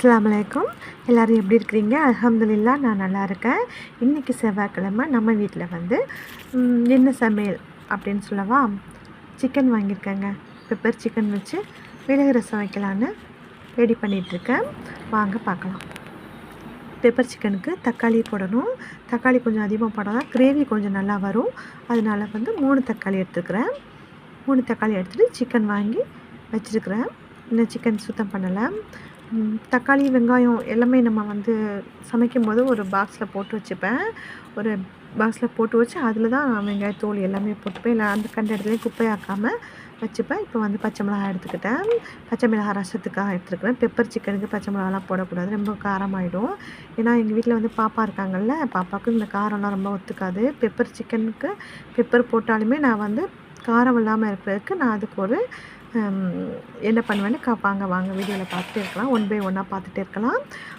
அஸ்ஸலாமு அலைக்கும். எல்லோரும் எப்படி இருக்கிறீங்க? அல்ஹம்துலில்லாஹ் நான் நல்லா இருக்கேன். இன்றைக்கி செவ்வாய்க்கிழமை நம்ம வீட்டில் வந்து என்ன சமையல் அப்படின்னு சொல்லவா, சிக்கன் வாங்கியிருக்கேங்க. பெப்பர் சிக்கன் வச்சு மிளகு ரசம் வைக்கலான்னு ரெடி பண்ணிகிட்ருக்கேன். வாங்க பார்க்கலாம். பெப்பர் சிக்கனுக்கு தக்காளி போடணும். தக்காளி கொஞ்சம் அதிகமாக போட்டால் தான் கிரேவி கொஞ்சம் நல்லா வரும். அதனால் வந்து 3 தக்காளி எடுத்துக்கிறேன். 3 தக்காளி எடுத்துகிட்டு சிக்கன் வாங்கி வச்சுருக்கிறேன். இன்னும் சிக்கன் சுத்தம் பண்ணலை. தக்காளி வெங்காயம் எல்லாமே நம்ம வந்து சமைக்கும்போது ஒரு பாக்ஸில் போட்டு வச்சுப்பேன். ஒரு பாக்ஸில் போட்டு வச்சு அதில் தான் வெங்காயத்தோல் எல்லாமே போட்டுப்பேன். இல்லை அந்த கண்ட இடத்துலையும் குப்பையாக்காமல் வச்சுப்பேன். இப்போ வந்து பச்சை மிளகாய் எடுத்துக்கிட்டேன். பச்சை மிளகாய் ரசத்துக்காக எடுத்துருக்கிறேன். பெப்பர் சிக்கனுக்கு பச்சை மிளகாலாம் போடக்கூடாது, ரொம்ப காரமாயிடும். ஏன்னா எங்கள் வீட்டில் வந்து பாப்பா இருக்காங்கல்ல, பாப்பாவுக்கு இந்த காரம்லாம் ரொம்ப ஒத்துக்காது. பெப்பர் சிக்கனுக்கு பெப்பர் போட்டாலுமே நான் வந்து காரம் இல்லாமல் இருக்கிறதுக்கு நான் அதுக்கு ஒரு என்ன பண்ணுவேன்னு வாங்க வீடியோவில் பார்த்துட்டே இருக்கலாம். 1 பை 1 பார்த்துட்டே இருக்கலாம்.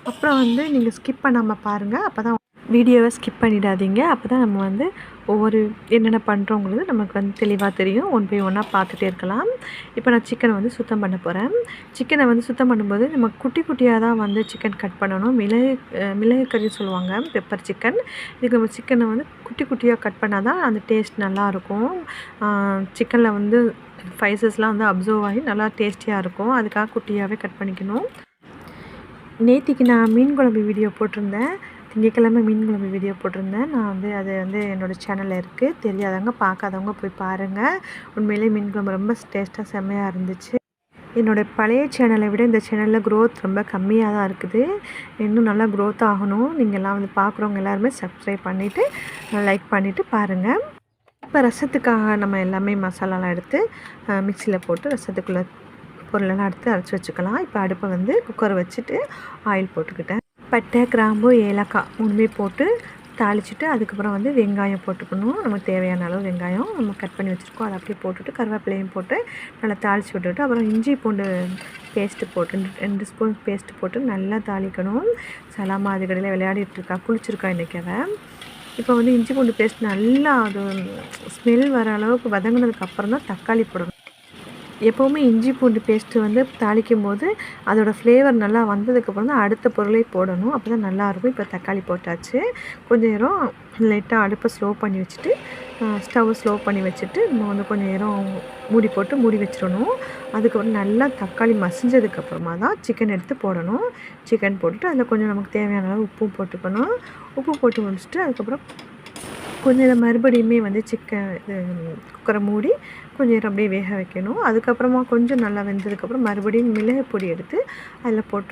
அப்புறம் வந்து நீங்கள் ஸ்கிப் பண்ணாமல் பாருங்கள். அப்போ தான் வீடியோவை ஸ்கிப் பண்ணிடாதீங்க. அப்போ தான் நம்ம வந்து ஒவ்வொரு என்னென்ன பண்ணுறோங்கிறது நமக்கு வந்து தெளிவாக தெரியும். 1 பை 1 பார்த்துட்டே இருக்கலாம். இப்போ நான் சிக்கனை வந்து சுத்தம் பண்ண போகிறேன். சிக்கனை வந்து சுத்தம் பண்ணும்போது நம்ம குட்டி குட்டியாக தான் வந்து சிக்கன் கட் பண்ணணும். மிளகு கறி சொல்லுவாங்க, பெப்பர் சிக்கன். இதுக்கு நம்ம சிக்கனை வந்து குட்டி குட்டியாக கட் பண்ணால் தான் அந்த டேஸ்ட் நல்லாயிருக்கும். சிக்கனில் வந்து ஸ்பைசஸ்லாம் வந்து அப்சர்வ் ஆகி நல்லா டேஸ்டியாக இருக்கும். அதுக்காக குட்டியாகவே கட் பண்ணிக்கணும். நேற்றுக்கு நான் மீன் குழம்பு வீடியோ போட்டிருந்தேன். திங்கட்கிழமை மீன் குழம்பு வீடியோ போட்டிருந்தேன். நான் வந்து அது வந்து என்னோடய சேனலில் இருக்குது. தெரியாதவங்க பார்க்காதவங்க போய் பாருங்கள். உண்மையிலே மீன் குழம்பு ரொம்ப டேஸ்ட்டாக செம்மையாக இருந்துச்சு. என்னோடய பழைய சேனலை விட இந்த சேனலில் க்ரோத் ரொம்ப கம்மியாக தான் இருக்குது. இன்னும் நல்லா க்ரோத் ஆகணும். நீங்கள்லாம் வந்து பார்க்குறவங்க எல்லாருமே சப்ஸ்கிரைப் பண்ணிவிட்டு லைக் பண்ணிவிட்டு பாருங்கள். இப்போ ரசத்துக்காக நம்ம எல்லாமே மசாலாலாம் எடுத்து மிக்சியில் போட்டு ரசத்துக்குள்ளே பொருளெல்லாம் எடுத்து அரைச்சி வச்சுக்கலாம். இப்போ அடுப்பை வந்து குக்கரை வச்சுட்டு ஆயில் போட்டுக்கிட்டேன். பட்டை, கிராம்பு, ஏலக்காய் 3 போட்டு தாளிச்சிட்டு அதுக்கப்புறம் வந்து வெங்காயம் போட்டுக்கணும். நமக்கு தேவையான அளவு வெங்காயம் நம்ம கட் பண்ணி வச்சுருக்கோம். அதை அப்படியே போட்டுட்டு கருவேப்பிலையும் போட்டு நல்லா தாளித்து விட்டுட்டு அப்புறம் இஞ்சி பூண்டு பேஸ்ட்டு போட்டு 2 ஸ்பூன் பேஸ்ட்டு போட்டு நல்லா தாளிக்கணும். சலாமா அது கடையில் விளையாடிட்டுருக்கா, குளிச்சிருக்கா இன்றைக்கி அவன். இப்போ வந்து இஞ்சி பூண்டு பேஸ்ட் நல்லா அது ஸ்மெல் வர அளவுக்கு வதங்கினதுக்கப்புறம் தான் தக்காளி போடணும். எப்போவுமே இஞ்சி பூண்டு பேஸ்ட்டு வந்து தாளிக்கும் போது அதோடய ஃப்ளேவர் நல்லா வந்ததுக்கப்புறம் தான் அடுத்த பொருளை போடணும். அப்போ தான் நல்லாயிருக்கும். இப்போ தக்காளி போட்டாச்சு. கொஞ்சம் நேரம் லைட்டாக அடுப்பை ஸ்லோ பண்ணி வச்சுட்டு ஸ்டவ் ஸ்லோ பண்ணி வச்சுட்டு நம்ம வந்து கொஞ்சம் நேரம் மூடி வச்சிடணும். அதுக்கப்புறம் நல்லா தக்காளி மசிஞ்சதுக்கப்புறமா தான் சிக்கன் எடுத்து போடணும். சிக்கன் போட்டுட்டு அதில் கொஞ்சம் நமக்கு தேவையான அளவு உப்பும் போட்டுக்கணும். உப்பு போட்டு முடிச்சுட்டு அதுக்கப்புறம் கொஞ்சம் நேரம் மறுபடியுமே வந்து குக்கரை மூடி கொஞ்சம் நேரம் அப்படியே வேக வைக்கணும். அதுக்கப்புறமா கொஞ்சம் நல்லா வெந்ததுக்கப்புறம் மறுபடியும் மிளகு பொடி எடுத்து அதில் போட்டு